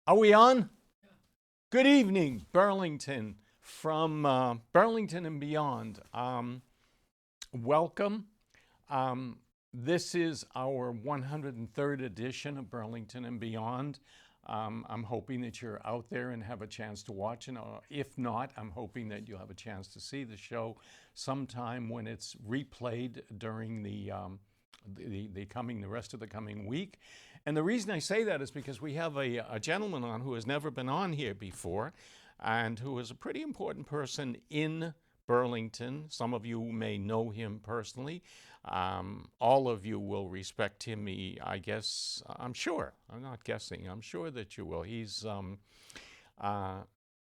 Are we on? Good evening, Burlington, from Burlington and beyond. Welcome. This is our 103rd edition of Burlington and Beyond. I'm hoping that you're out there and have a chance to watch it. If not, I'm hoping that you'll have a chance to see the show sometime when it's replayed during the rest of the coming week. And the reason I say that is because we have a gentleman on who has never been on here before and who is a pretty important person in Burlington. Some of you may know him personally. All of you will respect him, I guess. I'm sure. I'm not guessing. I'm sure that you will. He's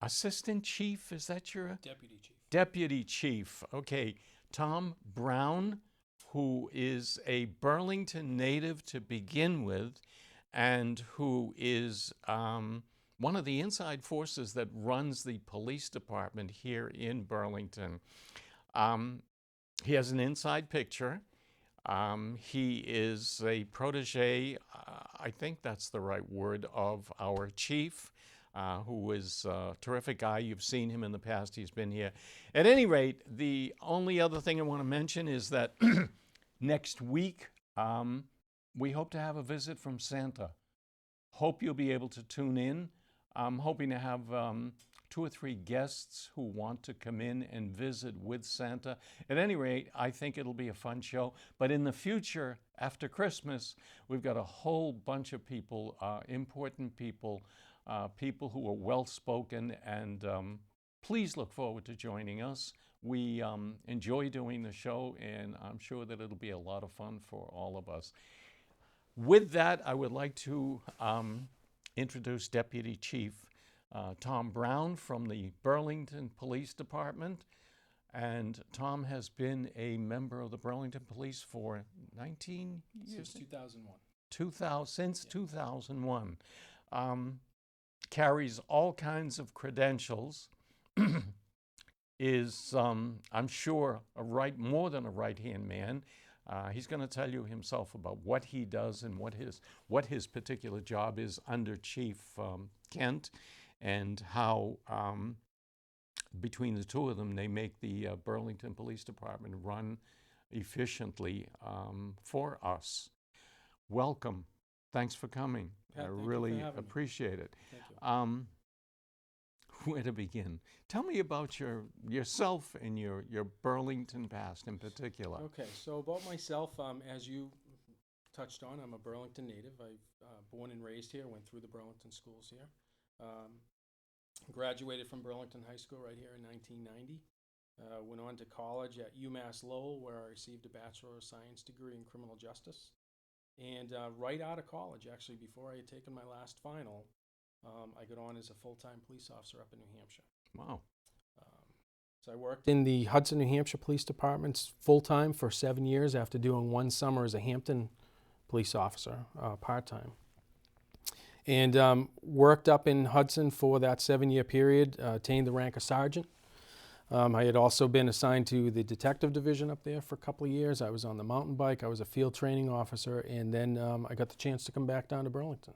assistant chief. Is that your? Deputy chief. Deputy chief. Okay. Tom Brown, who is a Burlington native to begin with, and who is one of the inside forces that runs the police department here in Burlington. He has an inside picture. He is a protege, I think that's the right word, of our chief, who is a terrific guy. You've seen him in the past. He's been here. At any rate, the only other thing I want to mention is that next week, we hope to have a visit from Santa. Hope you'll be able to tune in. I'm hoping to have 2 or 3 guests who want to come in and visit with Santa. At any rate, I think it'll be a fun show. But in the future, after Christmas, we've got a whole bunch of people, important people, people who are well-spoken, and please look forward to joining us. We enjoy doing the show, and I'm sure that it'll be a lot of fun for all of us. With that, I would like to introduce Deputy Chief Tom Brown from the Burlington Police Department. And Tom has been a member of the Burlington Police for 19 years? Since 2001. Since 2001. Carries all kinds of credentials. Is, I'm sure, more than a right-hand man. He's going to tell you himself about what he does and what his particular job is under Chief Kent, and how between the two of them they make the Burlington Police Department run efficiently for us. Welcome. Thanks for coming. Pat, I thank you really for having me. appreciate it. Thank you. Where to begin? Tell me about yourself and your Burlington past in particular. Okay, so about myself, as you touched on, I'm a Burlington native. I born and raised here, went through the Burlington schools here. Graduated from Burlington High School right here in 1990. Went on to college at UMass Lowell, where I received a Bachelor of Science degree in Criminal Justice. And right out of college, actually, before I had taken my last final, I got on as a full-time police officer up in New Hampshire. Wow. So I worked in the Hudson, New Hampshire Police Department full-time for 7 years after doing 1 summer as a Hampton police officer, part-time. And worked up in Hudson for that 7-year period, attained the rank of sergeant. I had also been assigned to the detective division up there for a couple of years. I was on the mountain bike. I was a field training officer, and then I got the chance to come back down to Burlington.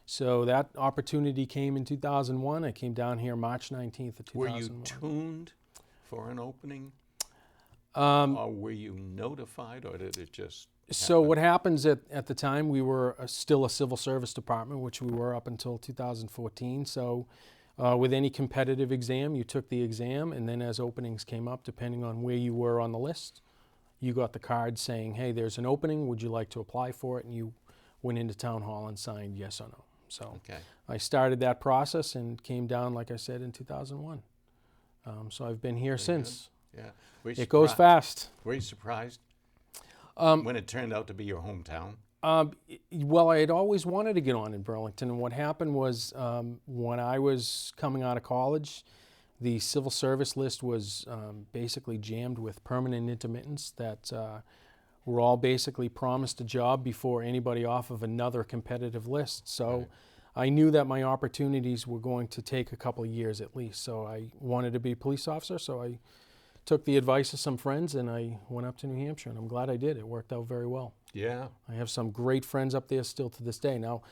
So that opportunity came in 2001. I came down here March 19th of 2001. Were you tuned for an opening? Or were you notified, or did it just So happen? what happens at the time, we were still a civil service department, which we were up until 2014. So with any competitive exam, you took the exam, and then as openings came up, depending on where you were on the list, you got the card saying, hey, there's an opening, would you like to apply for it? And you went into town hall and signed yes or no. So Okay. I started that process and came down, like I said, in 2001. So I've been here Very since. Yeah. Were you It goes surpri- fast. Were you surprised when it turned out to be your hometown? Well, I had always wanted to get on in Burlington, and what happened was when I was coming out of college, the civil service list was basically jammed with permanent intermittents that were all basically promised a job before anybody off of another competitive list. So Right. I knew that my opportunities were going to take a couple of years at least. So I wanted to be a police officer, so I took the advice of some friends and I went up to New Hampshire, and I'm glad I did. It worked out very well. Yeah. I have some great friends up there still to this day. Now,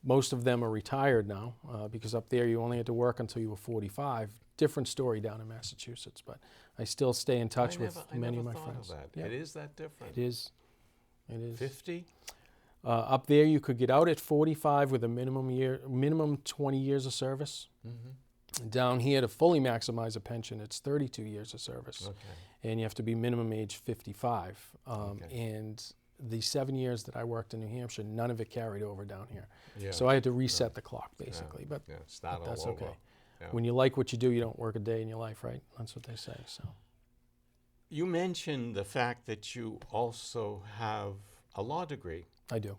Most of them are retired now because up there you only had to work until you were 45. Different story down in Massachusetts, but I still stay in touch with many of my friends. I never thought of that. Yeah. It is that different. It is. It is. 50? Up there you could get out at 45 with a minimum 20 years of service. Mm-hmm. Down here, to fully maximize a pension, it's 32 years of service. Okay. And you have to be minimum age 55. Okay. And the 7 years that I worked in New Hampshire, none of it carried over down here. Yeah. So I had to reset the clock, basically. But start that's all over. okay. Yeah. When you like what you do, you don't work a day in your life, right? That's what they say. So You mentioned the fact that you also have a law degree. I do.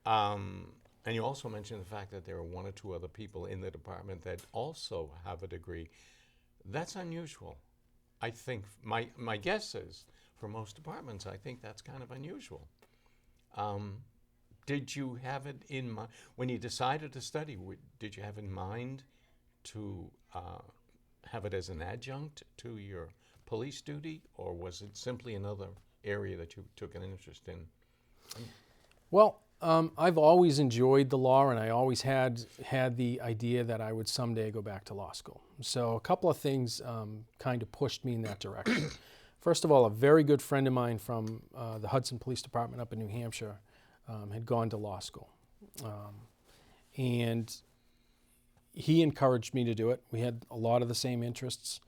And you also mentioned the fact that there are one or two other people in the department that also have a degree. That's unusual. I think my guess is for most departments, I think that's kind of unusual. Did you have it in mind when you decided to study? Did you have in mind to have it as an adjunct to your police duty, or was it simply another area that you took an interest in? Well, I've always enjoyed the law, and I always had the idea that I would someday go back to law school. So a couple of things kind of pushed me in that direction. First of all, a very good friend of mine from the Hudson Police Department up in New Hampshire had gone to law school. And he encouraged me to do it. We had a lot of the same interests.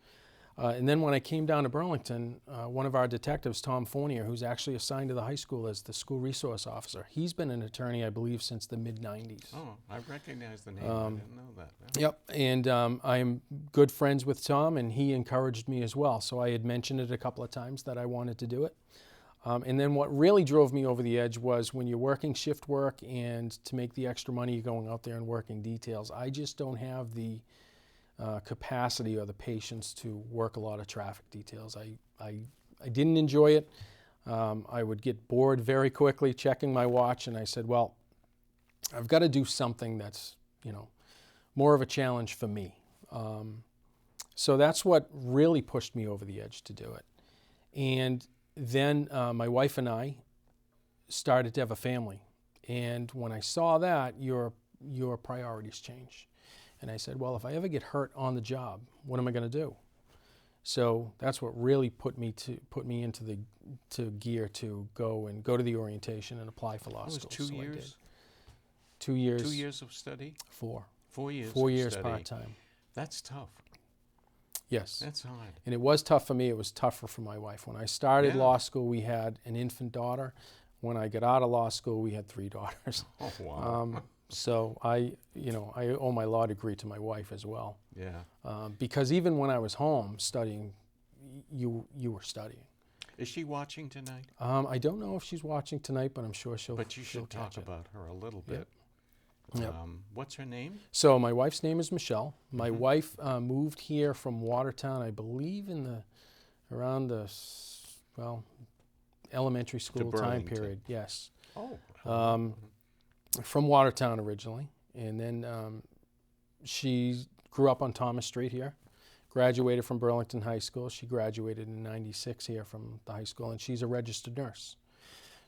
And then when I came down to Burlington, one of our detectives, Tom Fournier, who's actually assigned to the high school as the school resource officer, he's been an attorney, I believe, since the mid-90s. Oh, I recognize the name. I didn't know that. No. Yep, and I'm good friends with Tom, and he encouraged me as well. So I had mentioned it a couple of times that I wanted to do it. And then what really drove me over the edge was when you're working shift work and to make the extra money, you're going out there and working details. I just don't have the capacity or the patience to work a lot of traffic details. I didn't enjoy it. I would get bored very quickly checking my watch, and I said, well, I've got to do something that's, more of a challenge for me. So that's what really pushed me over the edge to do it. And then my wife and I started to have a family. And when I saw that, your priorities change. And I said, well, if I ever get hurt on the job, what am I going to do? So that's what really put me into the gear to go to the orientation and apply for law school. It was 2 years? I did. 2 years. 2 years of study? 4. 4 years. 4 of years study. part-time. That's tough. Yes. That's hard. And it was tough for me. It was tougher for my wife. When I started Yeah. law school, we had an infant daughter. When I got out of law school, we had 3 daughters. Oh wow. So I owe my law degree to my wife as well. Yeah. Because even when I was home studying, you were studying. Is she watching tonight? I don't know if she's watching tonight, but I'm sure she'll. But you she'll should talk catch it. about her a little Yep. bit. Yep. What's her name? So my wife's name is Michelle. My Mhm. wife moved here from Watertown, I believe, around the elementary school time Burlington. period. Yes. Oh. From Watertown originally, and then she grew up on Thomas Street here, graduated from Burlington High School. She graduated in '96 here from the high school, and she's a registered nurse.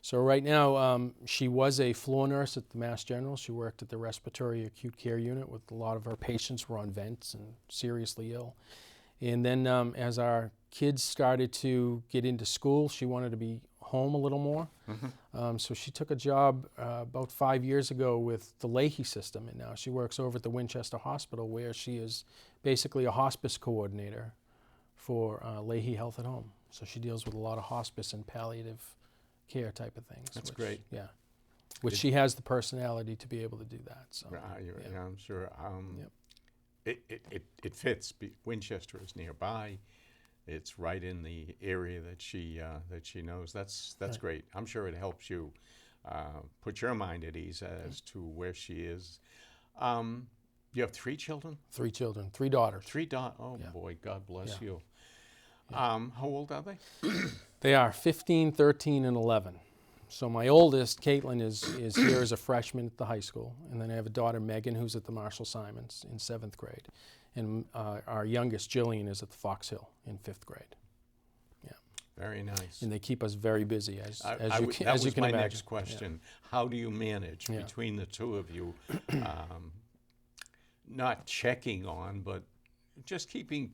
So right now, she was a floor nurse at the Mass General. She worked at the respiratory acute care unit with a lot of her patients were on vents and seriously ill. And then as our kids started to get into school, she wanted to be home a little more. Mhm. So she took a job about 5 years ago with the Leahy system, and now she works over at the Winchester Hospital, where she is basically a hospice coordinator for Leahy Health at Home. So she deals with a lot of hospice and palliative care type of things. That's great. Yeah. Which she has the personality to be able to do that. So Yeah, I'm sure. Yep. It fits. Winchester is nearby. It's right in the area that she knows. That's Right. great. I'm sure it helps you put your mind at ease as to where she is. You have 3 children? 3 children, 3 daughters. 3 daughters. Oh Yeah. boy, God bless Yeah. you. How old are they? They are 15, 13, and 11. So my oldest, Caitlin, is here as a freshman at the high school. And then I have a daughter, Megan, who's at the Marshall Simons in 7th grade. And our youngest, Jillian, is at the Fox Hill in 5th grade. Yeah. Very nice. And they keep us very busy, as That you was can my imagine. next question. How do you manage Yeah. between the two of you? Not checking on, but just keeping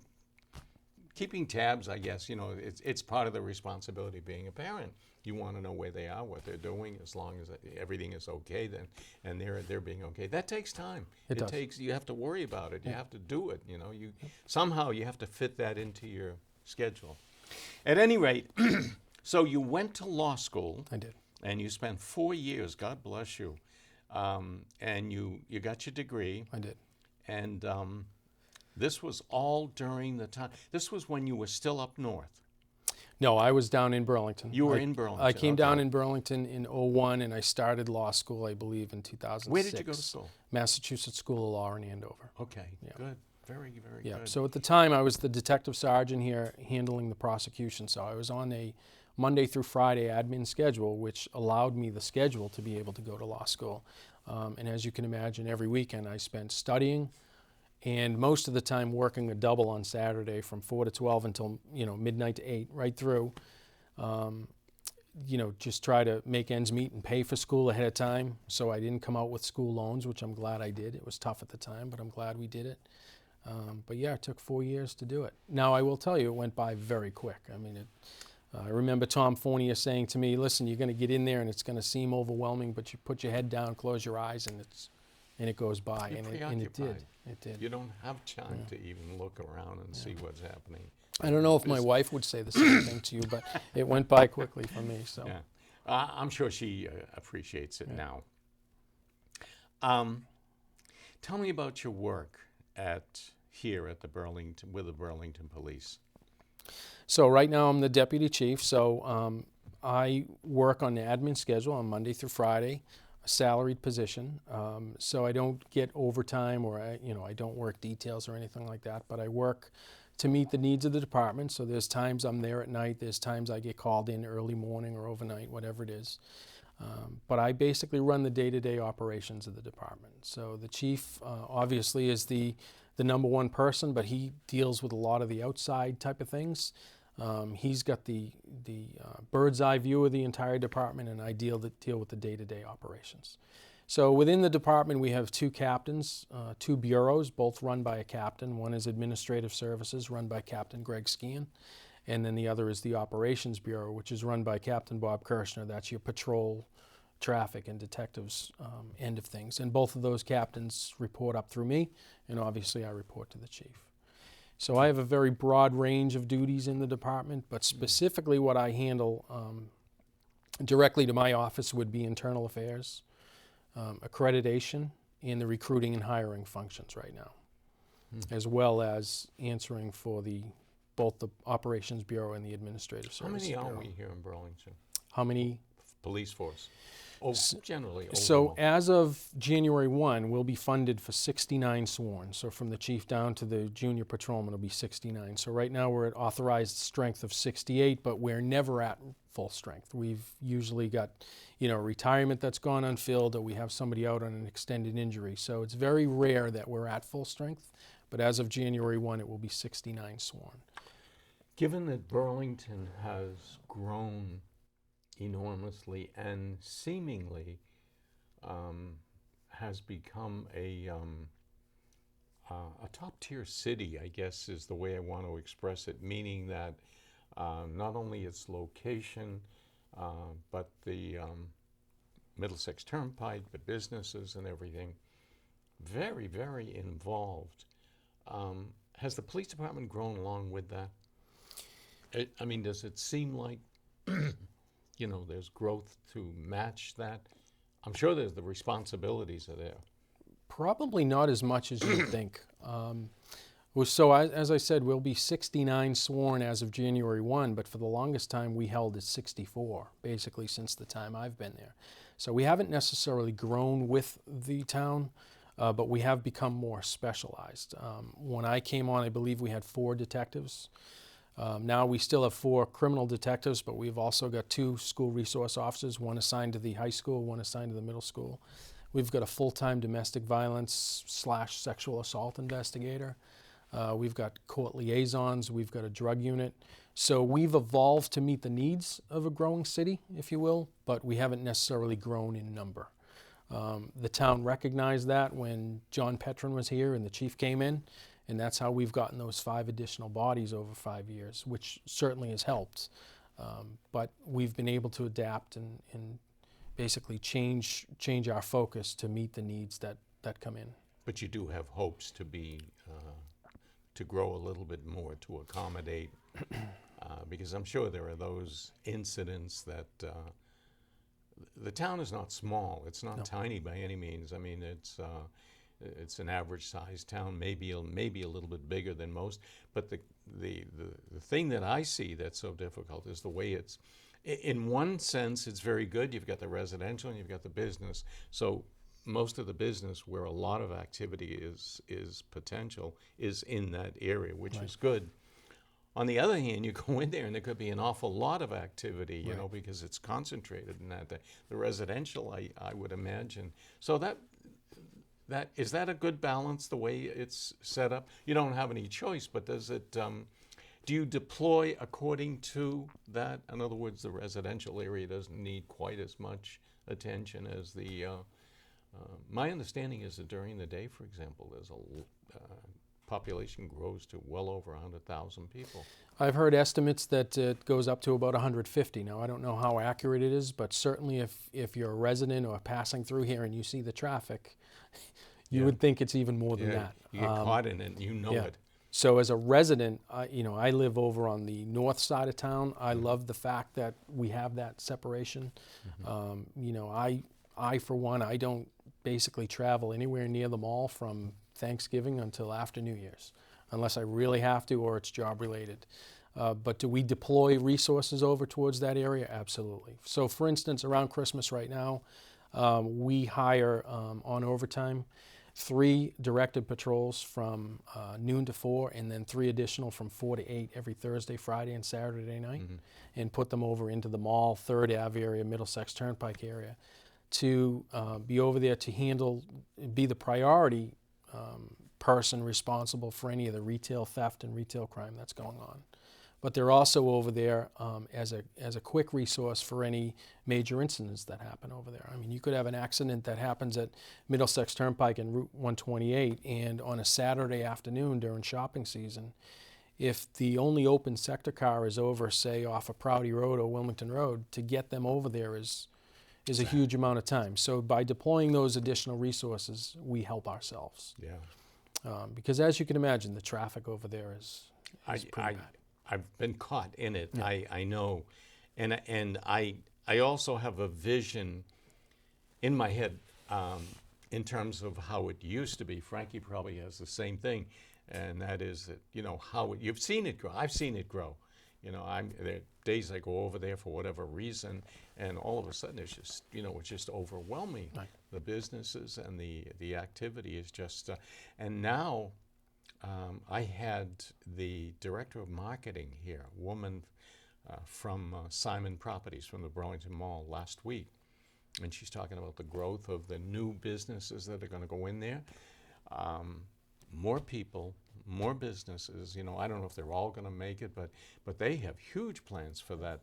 tabs, I guess. You know, it's part of the responsibility of being a parent. You want to know where they are, what they're doing, as long as everything is okay, then, and they're being okay. That takes time. It does. takes. You have to worry about it. You have to do it. You know, somehow you have to fit that into your schedule. At any rate, so you went to law school. I did. And you spent 4 years. God bless you. And you got your degree. I did. And this was all during the time. This was when you were still up north. No, I was down in Burlington. You were in Burlington. I came down in Burlington in '01, and I started law school, I believe, in 2006. Where did you go to school? Massachusetts School of Law in Andover. Okay, good. Very, very good. So at the time, I was the detective sergeant here handling the prosecution. So I was on a Monday through Friday admin schedule, which allowed me the schedule to be able to go to law school. And as you can imagine, every weekend I spent studying, and most of the time working a double on Saturday from 4 to 12 until midnight to 8, right through. Just try to make ends meet and pay for school ahead of time, so I didn't come out with school loans, which I'm glad I did. It was tough at the time, but I'm glad we did it. But yeah, it took 4 years to do it. Now, I will tell you, it went by very quick. I mean, I remember Tom Fournier saying to me, listen, you're going to get in there and it's going to seem overwhelming, but you put your head down, close your eyes, and it goes by. You're And it did. It did. You don't have time to even look around and see what's happening. I don't know if my wife would say the same thing to you, but it went by quickly for me. So Yeah. I'm sure she appreciates it now. Tell me about your work here at the Burlington, with the Burlington Police. So right now I'm the deputy chief. So I work on the admin schedule on Monday through Friday, a salaried position. So I don't get overtime, or I don't work details or anything like that. But I work to meet the needs of the department. So there's times I'm there at night. There's times I get called in early morning or overnight, whatever it is. But I basically run the day-to-day operations of the department. So the chief obviously is the number one person, but he deals with a lot of the outside type of things. He's got the bird's eye view of the entire department, and I deal with the day-to-day operations. So within the department, we have two captains, two bureaus, both run by a captain. One is Administrative Services, run by Captain Greg Skean, and then the other is the Operations Bureau, which is run by Captain Bob Kirshner. That's your patrol, traffic, and detectives end of things. And both of those captains report up through me, and obviously I report to the chief. So I have a very broad range of duties in the department, but specifically what I handle directly to my office would be internal affairs, accreditation, and the recruiting and hiring functions right now, as well as answering for both the Operations Bureau and the Administrative Services Bureau. How many are we here in Burlington? How many? Police force. Generally. So overall. as of January 1, we'll be funded for 69 sworn. So from the chief down to the junior patrolman will be 69. So right now we're at authorized strength of 68, but we're never at full strength. We've usually got, retirement that's gone unfilled, or we have somebody out on an extended injury. So it's very rare that we're at full strength, but as of January 1, it will be 69 sworn. Given that Burlington has grown enormously and seemingly has become a top-tier city, I guess is the way I want to express it, meaning that not only its location, but the Middlesex Turnpike, the businesses and everything, very, very involved. Has the police department grown along with that? Does it seem like there's growth to match that? I'm sure the responsibilities are there. Probably not as much as you think. So as I said, we'll be 69 sworn as of January 1, but for the longest time we held at 64, basically since the time I've been there. So we haven't necessarily grown with the town, but we have become more specialized. When I came on, I believe we had 4 detectives. Now we still have 4 criminal detectives, but we've also got 2 school resource officers, one assigned to the high school, one assigned to the middle school. We've got a full-time domestic violence / sexual assault investigator. We've got court liaisons. We've got a drug unit. So we've evolved to meet the needs of a growing city, if you will, but we haven't necessarily grown in number. The town recognized that when John Petron was here and the chief came in, and that's how we've gotten those 5 additional bodies over 5 years, which certainly has helped. But we've been able to adapt and basically change our focus to meet the needs that come in. But you do have hopes to to grow a little bit more to accommodate, because I'm sure there are those incidents that the town is not small. It's not tiny by any means. I mean, it's an average-sized town, maybe a little bit bigger than most. But the thing that I see that's so difficult is the way it's. In one sense, it's very good. You've got the residential and you've got the business. So most of the business where a lot of activity is potential is in that area, which is good. On the other hand, you go in there and there could be an awful lot of activity, you know, because it's concentrated in that. The residential, I would imagine. So is that a good balance, the way it's set up? You don't have any choice, but does it, do you deploy according to that? In other words, the residential area doesn't need quite as much attention as the, my understanding is that during the day, for example, there's population grows to well over 100,000 people. I've heard estimates that it goes up to about 150. Now, I don't know how accurate it is, but certainly if you're a resident or passing through here and you see the traffic, you would think it's even more than that. You get caught in it, and you know it. So as a resident, I live over on the north side of town. I love the fact that we have that separation. I for one, I don't basically travel anywhere near the mall from Thanksgiving until after New Year's, unless I really have to or it's job related. But do we deploy resources over towards that area? Absolutely. So for instance, around Christmas right now, we hire on overtime 3 directed patrols from noon to 4, and then 3 additional from 4 to 8 every Thursday, Friday, and Saturday night, and put them over into the mall, 3rd Ave area, Middlesex Turnpike area, to be over there to be the priority person responsible for any of the retail theft and retail crime that's going on. But they're also over there as a quick resource for any major incidents that happen over there. I mean, you could have an accident that happens at Middlesex Turnpike and Route 128, and on a Saturday afternoon during shopping season, if the only open sector car is over, say, off of Prouty Road or Wilmington Road, to get them over there is a huge amount of time. So by deploying those additional resources, we help ourselves. Yeah. Because as you can imagine, the traffic over there is pretty bad. I've been caught in it. Yeah. I know, and I also have a vision in my head in terms of how it used to be. Frankie probably has the same thing, and that is that how you've seen it grow. I've seen it grow. There are days I go over there for whatever reason, and all of a sudden it's just it's just overwhelming. Right. The businesses and the activity is just, and now. I had the director of marketing here, a woman from Simon Properties from the Burlington Mall last week, and she's talking about the growth of the new businesses that are going to go in there. More people, more businesses. I don't know if they're all going to make it, but they have huge plans for that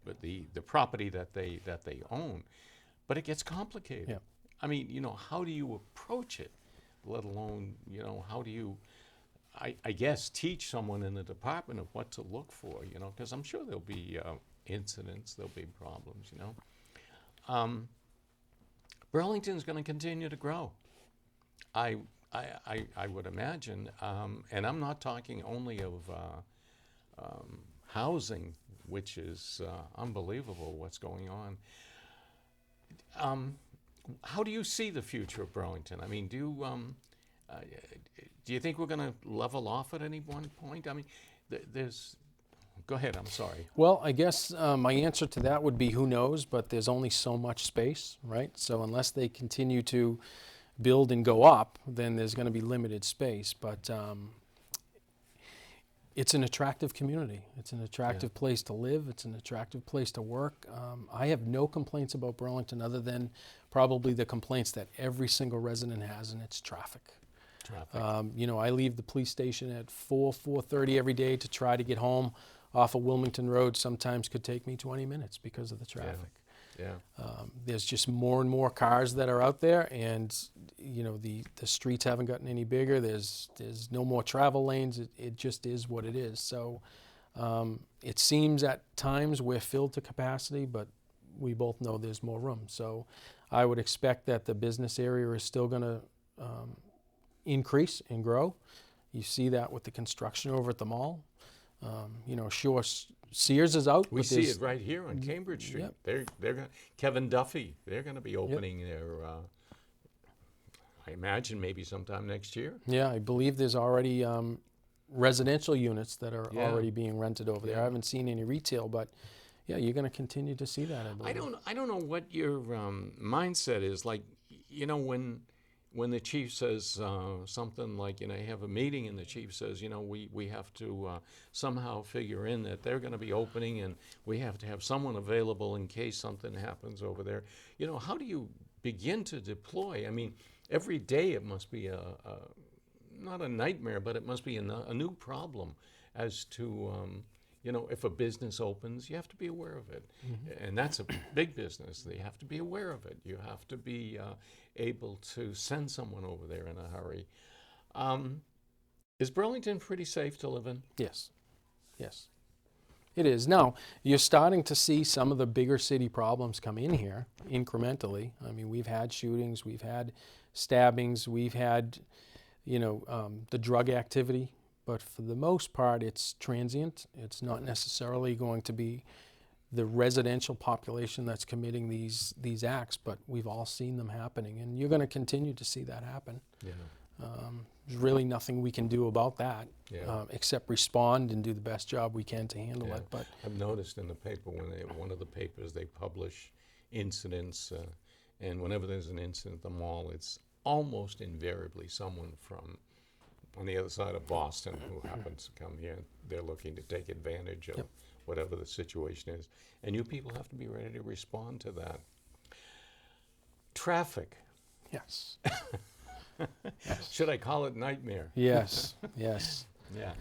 but the property that they own. But it gets complicated. Yeah. I mean, how do you approach it? Let alone, how do you, I guess, teach someone in the department of what to look for, because I'm sure there'll be incidents, there'll be problems, Burlington's going to continue to grow. I would imagine, and I'm not talking only of housing, which is unbelievable what's going on. How do you see the future of Burlington? I mean, do you think we're going to level off at any one point? I mean, go ahead, I'm sorry. Well, I guess my answer to that would be who knows, but there's only so much space, right? So unless they continue to build and go up, then there's going to be limited space. But it's an attractive community. It's an attractive place to live. It's an attractive place to work. I have no complaints about Burlington other than probably the complaints that every single resident has, and it's traffic. Traffic. You know, I leave the police station at 4:30 every day to try to get home off of Wilmington Road. Sometimes could take me 20 minutes because of the traffic. Yeah. There's just more and more cars that are out there, and you know the streets haven't gotten any bigger. There's no more travel lanes. It just is what it is. So it seems at times we're filled to capacity, but we both know there's more room. So I would expect that the business area is still going to increase and grow. You see that with the construction over at the mall. You know, sure, Sears is out. We but see it right here on Cambridge Street. Yep. They're going Kevin Duffy. They're going to be opening their. I imagine maybe sometime next year. Yeah, I believe there's already residential units that are Yeah. already being rented over there. Yeah. I haven't seen any retail, but yeah, you're going to continue to see that, I believe. I don't know what your mindset is. Like, you know, when the chief says something like, you know, you have a meeting and the chief says, you know, we have to somehow figure in that they're going to be opening and we have to have someone available in case something happens over there. You know, how do you begin to deploy? I mean, every day it must be not a nightmare, but it must be a new problem as to, you know, if a business opens, you have to be aware of it. Mm-hmm. And that's a big business. You have to be aware of it. You have to be able to send someone over there in a hurry. Is Burlington pretty safe to live in? Yes, yes, it is. Now, you're starting to see some of the bigger city problems come in here incrementally. I mean, we've had shootings, we've had stabbings, we've had, you know, the drug activity. But for the most part, it's transient. It's not necessarily going to be the residential population that's committing these acts, but we've all seen them happening, and you're going to continue to see that happen. Yeah. There's really nothing we can do about that, Yeah. except respond and do the best job we can to handle Yeah. it. But I've noticed in the paper one of the papers they publish incidents, and whenever there's an incident at the mall, it's almost invariably someone from on the other side of Boston who happens to come here. They're looking to take advantage of whatever the situation is, and you people have to be ready to respond to that. Traffic. yes, Should I call it nightmare? yes, yes. Yeah,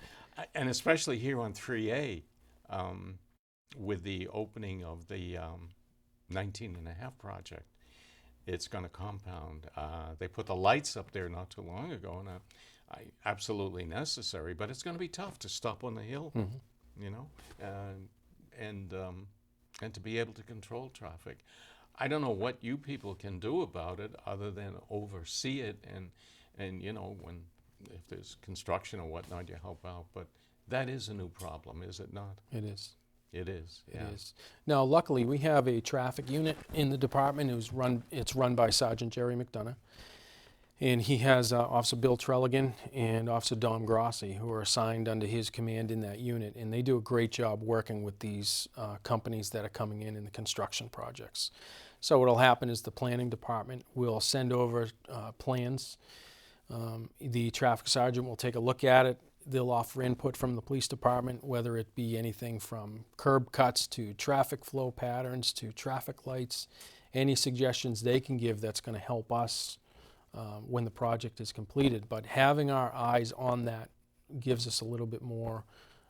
and especially here on 3A, with the opening of the 19 and a half project, it's going to compound. They put the lights up there not too long ago, and absolutely necessary, but it's going to be tough to stop on the hill, you know, and to be able to control traffic. I don't know what you people can do about it other than oversee it and you know, if there's construction or whatnot, you help out. But that is a new problem, is it not? It is. It is. It Yeah. is. Now, luckily, we have a traffic unit in the department it's run by Sergeant Jerry McDonough. And he has Officer Bill Trelligan and Officer Dom Grossi, who are assigned under his command in that unit. And they do a great job working with these companies that are coming in the construction projects. So what will happen is the planning department will send over plans. The traffic sergeant will take a look at it. They'll offer input from the police department, whether it be anything from curb cuts to traffic flow patterns to traffic lights. Any suggestions they can give that's going to help us when the project is completed. But having our eyes on that gives us a little bit more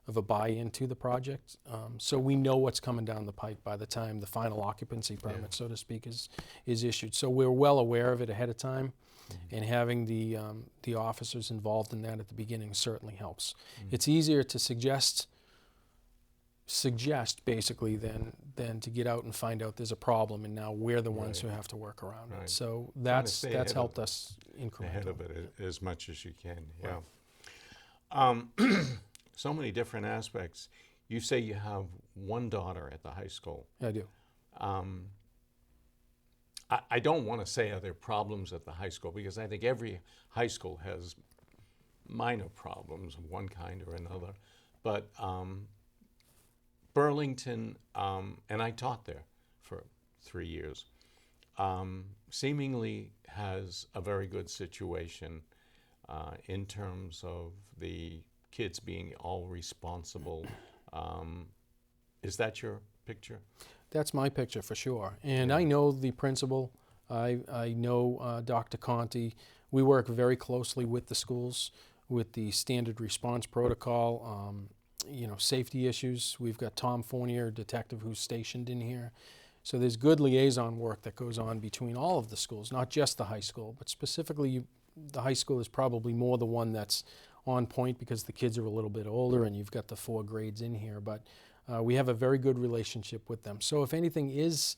of a buy-in to the project. So we know what's coming down the pike by the time the final occupancy permit, so to speak, is issued. So we're well aware of it ahead of time, and having the officers involved in that at the beginning certainly helps. It's easier to suggest basically than to get out and find out there's a problem, and now we're the ones who have to work around it. So that's helped us incrementally. Ahead of it as much as you can. Yeah. So many different aspects. You say you have one daughter at the high school. I do. I don't want to say are there problems at the high school, because I think every high school has minor problems of one kind or another. But Burlington, and I taught there for 3 years, seemingly has a very good situation in terms of the kids being all responsible. Is that your picture? That's my picture for sure. And I know the principal. I know Dr. Conti. We work very closely with the schools, with the standard response protocol, safety issues. We've got Tom Fournier, detective, who's stationed in here. So there's good liaison work that goes on between all of the schools, not just the high school, but specifically the high school is probably more the one that's on point because the kids are a little bit older and you've got the 4 grades in here. But we have a very good relationship with them. So if anything is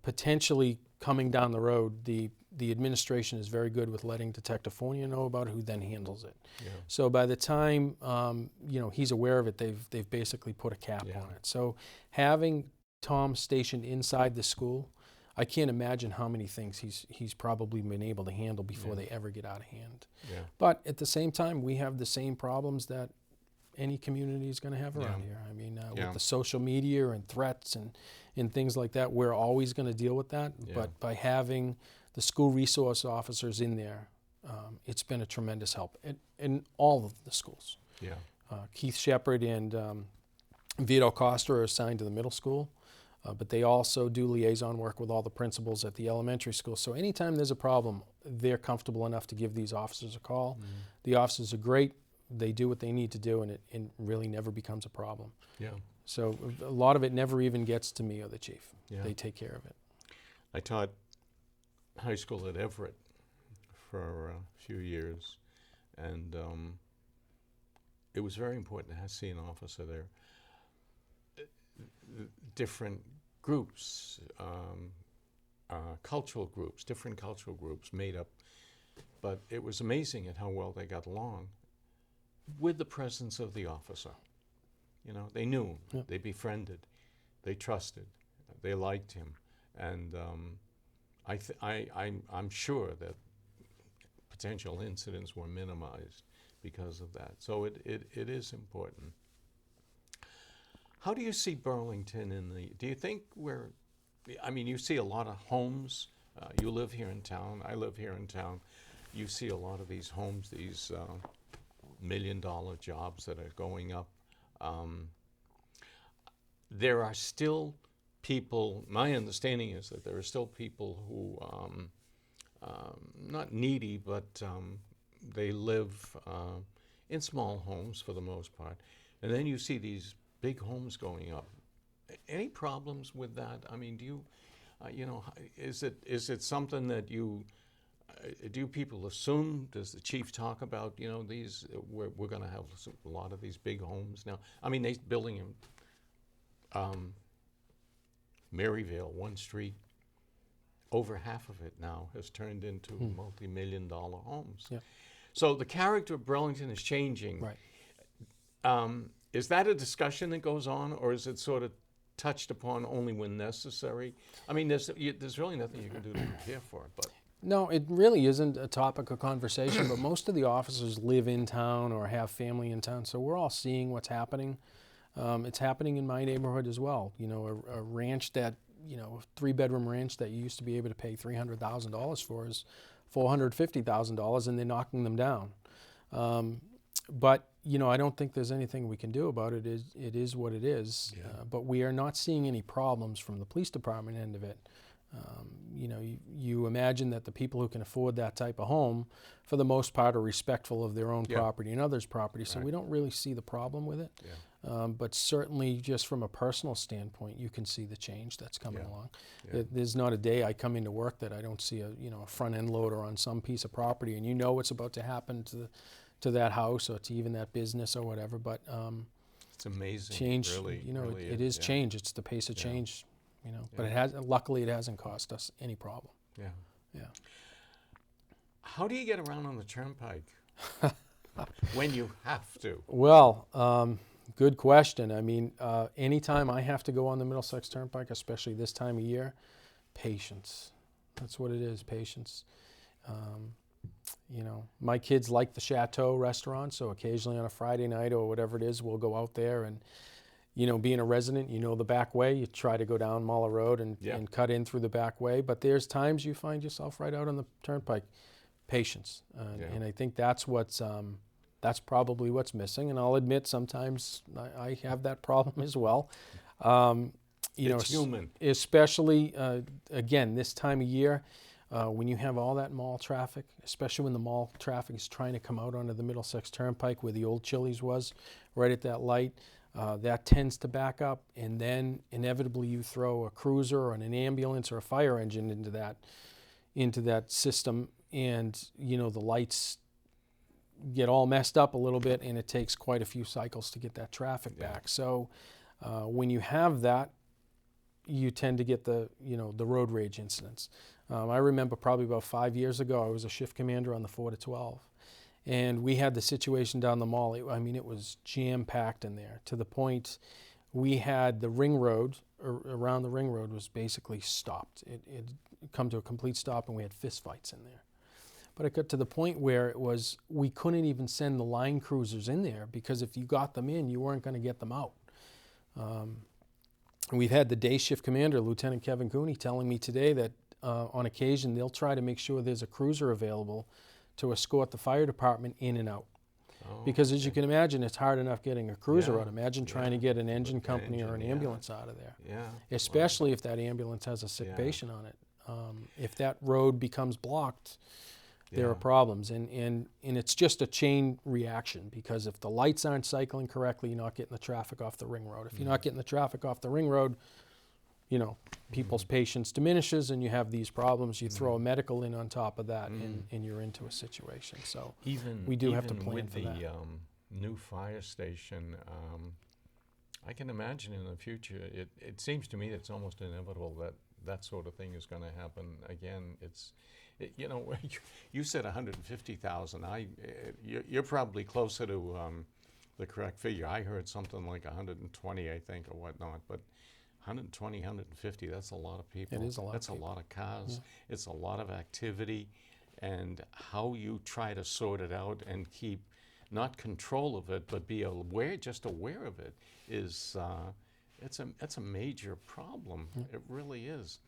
potentially coming down the road, the administration is very good with letting Detective Fournier know about it, who then handles it. Yeah. So by the time he's aware of it, they've basically put a cap Yeah. on it. So having Tom stationed inside the school, I can't imagine how many things he's probably been able to handle before Yeah. they ever get out of hand. Yeah. But at the same time, we have the same problems that any community is going to have around Yeah. here. I mean, Yeah. with the social media and threats and things like that, we're always going to deal with that. Yeah. But by having the school resource officers in there, it's been a tremendous help in all of the schools. Yeah. Keith Shepard and Vito Costa are assigned to the middle school, but they also do liaison work with all the principals at the elementary school. So anytime there's a problem, they're comfortable enough to give these officers a call. Mm. The officers are great. They do what they need to do, and it really never becomes a problem. Yeah. So a lot of it never even gets to me or the chief. Yeah. They take care of it. I taught high school at Everett for a few years, and it was very important to see an officer there. Different groups, cultural groups, different cultural groups made up, but it was amazing at how well they got along with the presence of the officer. They knew him, Yeah. they befriended, they trusted, they liked him, and I'm sure that potential incidents were minimized because of that. So it is important. How do you see Burlington do you think you see a lot of homes, you live here in town, I live here in town, you see a lot of these homes, these $1 million jobs that are going up. There are still people, my understanding is that there are still people who, not needy, but they live in small homes for the most part. And then you see these big homes going up. Any problems with that? I mean, do you, is it something that do people assume? Does the chief talk about, these, we're going to have a lot of these big homes now? I mean, they're building in Maryvale, one street, over half of it now has turned into multi-million-dollar homes. Yeah. So the character of Burlington is changing. Right. Is that a discussion that goes on, or is it sort of touched upon only when necessary? I mean, there's really nothing you can do to prepare for it, but. No, it really isn't a topic of conversation, but most of the officers live in town or have family in town, so we're all seeing what's happening. It's happening in my neighborhood as well. A ranch that, a 3-bedroom ranch that you used to be able to pay $300,000 for is $450,000, and they're knocking them down. But I don't think there's anything we can do about it. It is what it is. Yeah. But we are not seeing any problems from the police department end of it. You imagine that the people who can afford that type of home, for the most part, are respectful of their own Yeah. property and others' property. So Right. we don't really see the problem with it. Yeah. But certainly, just from a personal standpoint, you can see the change that's coming Yeah. along. Yeah. There's not a day I come into work that I don't see a front end loader on some piece of property, and what's about to happen to that house or to even that business or whatever. But It's amazing. change, Really, really it is yeah. change. It's the pace of Yeah. change, But luckily it hasn't cost us any problem. Yeah. Yeah. How do you get around on the turnpike when you have to? Well, good question. I mean, anytime I have to go on the Middlesex Turnpike, especially this time of year, patience. That's what it is, patience. My kids like the Chateau restaurant, so occasionally on a Friday night or whatever it is, we'll go out there and, being a resident, the back way, you try to go down Muller Road and cut in through the back way. But there's times you find yourself right out on the turnpike. Patience. And I think that's that's probably what's missing. And I'll admit sometimes I have that problem as well. It's human. Especially, again, this time of year, When you have all that mall traffic, especially when the mall traffic is trying to come out onto the Middlesex Turnpike where the old Chili's was, right at that light, that tends to back up, and then inevitably you throw a cruiser or an ambulance or a fire engine into that system, and the lights get all messed up a little bit, and it takes quite a few cycles to get that traffic back. So when you have that, you tend to get the road rage incidents. I remember probably about 5 years ago, I was a shift commander on the 4 to 12, and we had the situation down the mall. It was jam-packed in there to the point we had the ring road, around the ring road was basically stopped. It come to a complete stop, and we had fist fights in there. But it got to the point where we couldn't even send the line cruisers in there, because if you got them in, you weren't going to get them out. We've had the day shift commander, Lieutenant Kevin Cooney, telling me today that on occasion they'll try to make sure there's a cruiser available to escort the fire department in and out. Because as you can imagine, it's hard enough getting a cruiser out. Imagine trying to get an engine company or an ambulance out of there. Especially if that ambulance has a sick patient on it. If that road becomes blocked, there are problems. And it's just a chain reaction, because if the lights aren't cycling correctly, you're not getting the traffic off the ring road. If you're not getting the traffic off the ring road, people's patience diminishes, and you have these problems. You throw a medical in on top of that, and you're into a situation. So we do have to plan for that. Even with the new fire station, I can imagine in the future, it seems to me it's almost inevitable that sort of thing is going to happen again. You said 150,000. You're probably closer to the correct figure. I heard something like 120, I think, or whatnot, but 120, 150, that's a lot of people. It is a lot. That's a lot of cars. Yeah. It's a lot of activity, and how you try to sort it out and keep not control of it, but be aware of it is it's a major problem. It really is.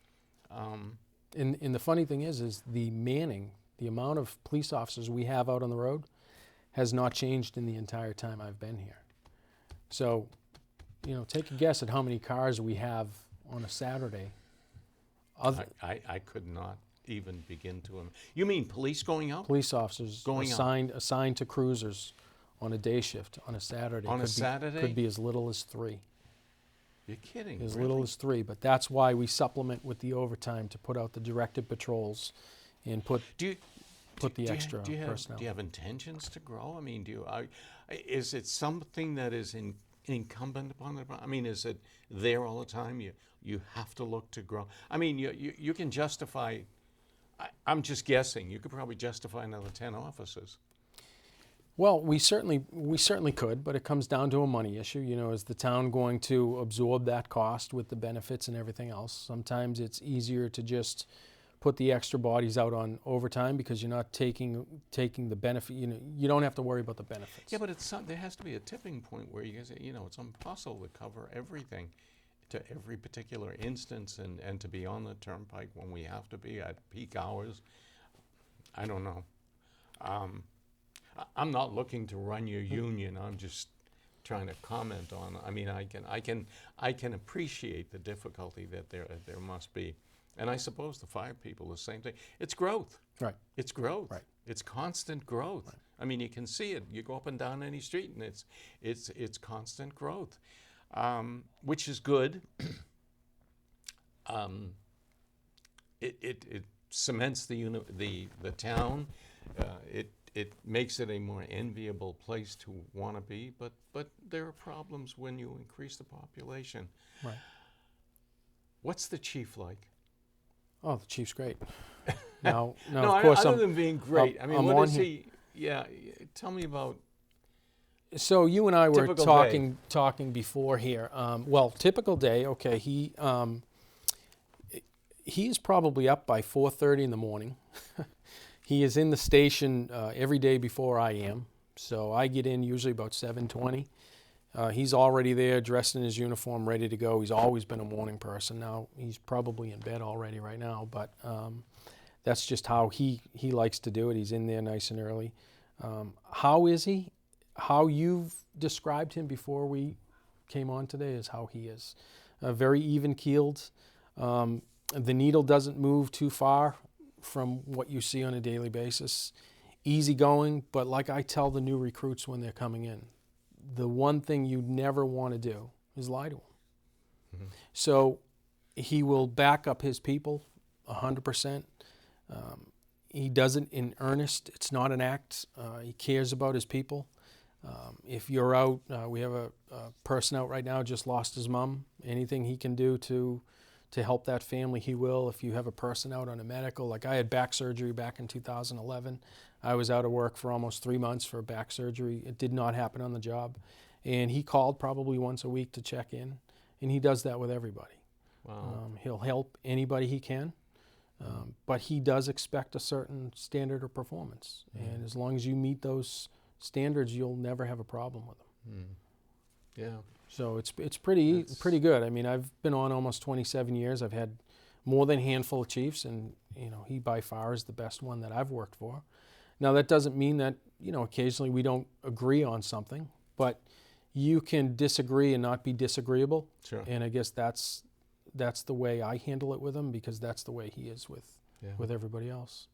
And the funny thing is the manning, the amount of police officers we have out on the road has not changed in the entire time I've been here. So, take a guess at how many cars we have on a Saturday. I could not even begin to. You mean police going out? Police officers assigned to cruisers on a day shift on a Saturday. On a Saturday? Could be as little as 3. You're kidding. As really? little as 3, but that's why we supplement with the overtime to put out the directed patrols and put the extra personnel. Do you have intentions to grow? I mean, is it something that is incumbent upon the department? I mean, is it there all the time? You have to look to grow. I mean, you can justify. I'm just guessing. You could probably justify another 10 officers. Well, we certainly could, but it comes down to a money issue. Is the town going to absorb that cost with the benefits and everything else? Sometimes it's easier to just put the extra bodies out on overtime, because you're not taking the benefit. You don't have to worry about the benefits. Yeah, but there has to be a tipping point where you guys, it's impossible to cover everything to every particular instance, and to be on the turnpike when we have to be at peak hours. I don't know. I'm not looking to run your union. I'm just trying to comment on. I mean, I can appreciate the difficulty that there must be, and I suppose the fire people the same thing. It's growth. Right. It's growth. Right. It's constant growth. Right. I mean, you can see it. You go up and down any street, and it's constant growth, which is good. It cements the town. It makes it a more enviable place to want to be, but there are problems when you increase the population. Right. What's the chief like? Oh, the chief's great. Now, no, of course, other than being great, what is he? Yeah, tell me about. So you and I were talking before here. Typical day. Okay, he's probably up by 4:30 in the morning. He is in the station every day before I am, so I get in usually about 7:20. He's already there, dressed in his uniform, ready to go. He's always been a morning person. Now, he's probably in bed already right now, but that's just how he likes to do it. He's in there nice and early. How is he? How you've described him before we came on today is how he is. Very even-keeled. The needle doesn't move too far from what you see on a daily basis. Easygoing, but like I tell the new recruits when they're coming in, the one thing you never want to do is lie to them. Mm-hmm. So he will back up his people 100%. He does it in earnest. It's not an act. He cares about his people. If you're out, we have a person out right now, just lost his mom. Anything he can do to help that family, he will. If you have a person out on a medical, like I had back surgery back in 2011. I was out of work for almost 3 months for back surgery. It did not happen on the job. And he called probably once a week to check in. And he does that with everybody. Wow. He'll help anybody he can. But he does expect a certain standard of performance. And as long as you meet those standards, you'll never have a problem with them. Yeah. So it's pretty good. I mean, I've been on almost 27 years. I've had more than a handful of chiefs, and he by far is the best one that I've worked for. Now that doesn't mean that occasionally we don't agree on something, but you can disagree and not be disagreeable. Sure. And I guess that's the way I handle it with him, because that's the way he is with everybody else.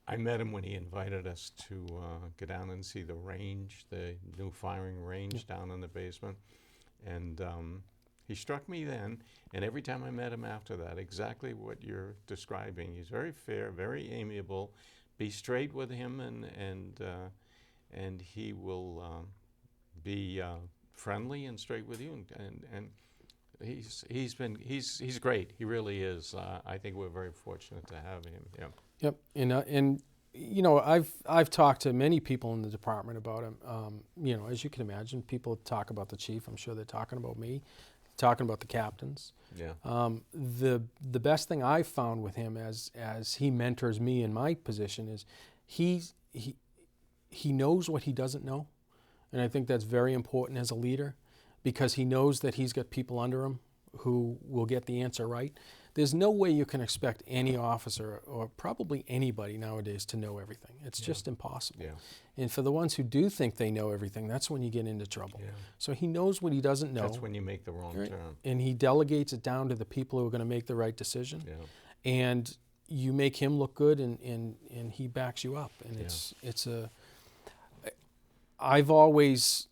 I met him when he invited us to go down and see the range, the new firing range down in the basement. And he struck me then, and every time I met him after that, exactly what you're describing. He's very fair, very amiable. Be straight with him, and he will be friendly and straight with you. And he's great. He really is. I think we're very fortunate to have him. Yeah. Yep, and I've talked to many people in the department about him. As you can imagine, people talk about the chief. I'm sure they're talking about me, talking about the captains. Yeah. The best thing I've found with him as he mentors me in my position is he knows what he doesn't know, and I think that's very important as a leader, because he knows that he's got people under him who will get the answer right. There's no way you can expect any officer, or probably anybody nowadays, to know everything. It's just impossible. Yeah. And for the ones who do think they know everything, that's when you get into trouble. Yeah. So he knows what he doesn't know. That's when you make the wrong turn. And he delegates it down to the people who are going to make the right decision. Yeah. And you make him look good, and he backs you up. And I've always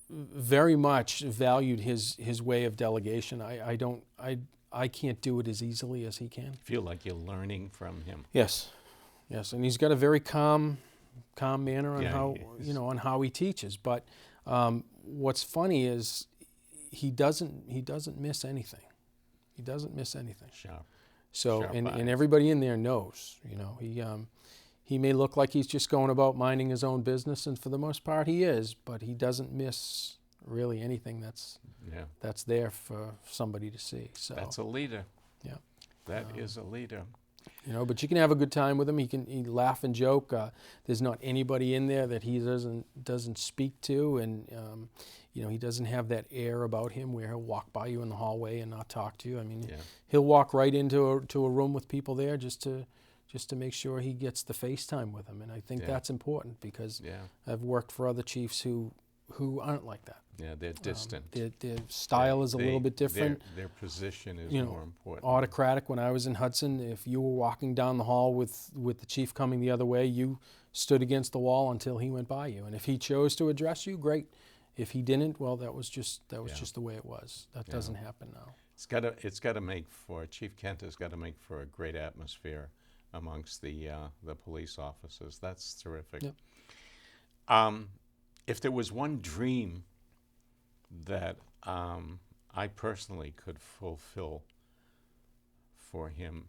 very much valued his way of delegation. I can't do it as easily as he can. Feel like you're learning from him. Yes, and he's got a very calm manner on on how he teaches. But what's funny is he doesn't miss anything. He doesn't miss anything. Sharp. So Sharp and everybody in there knows. He may look like he's just going about minding his own business, and for the most part he is, but he doesn't miss really anything that's there for somebody to see. So that's a leader. Yeah. That is a leader. But you can have a good time with him. He laugh and joke. There's not anybody in there that he doesn't speak to, and he doesn't have that air about him where he'll walk by you in the hallway and not talk to you. I mean, he'll walk right into a room with people there just to make sure he gets the face time with them. And I think that's important, because I've worked for other chiefs who aren't like that. Yeah, they're distant. Their style is a little bit different. Their position is more important. Autocratic. When I was in Hudson, if you were walking down the hall with the chief coming the other way, you stood against the wall until he went by you. And if he chose to address you, great. If he didn't, well, that was just the way it was. That doesn't happen now. It's got to make for Chief Kent has got to make for a great atmosphere amongst the police officers. That's terrific. Yep. If there was one dream that I personally could fulfill for him,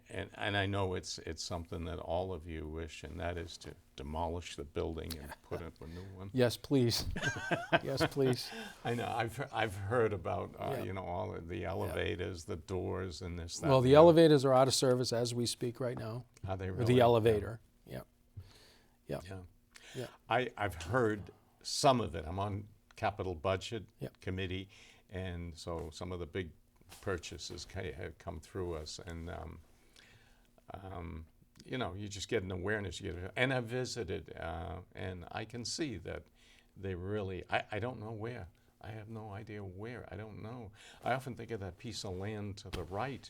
and I know it's something that all of you wish, and that is to demolish the building and put up a new one. Yes, please. Yes, please. I know. I've heard about all of the elevators, the doors, and this. That, well, the elevators are out of service as we speak right now. Are they Or really? the elevator. Yeah. I've heard some of it. I'm on capital budget committee, and so some of the big purchases have come through us, and you just get an awareness. And I've visited, and I can see that they really. I don't know where. I have no idea where. I don't know. I often think of that piece of land to the right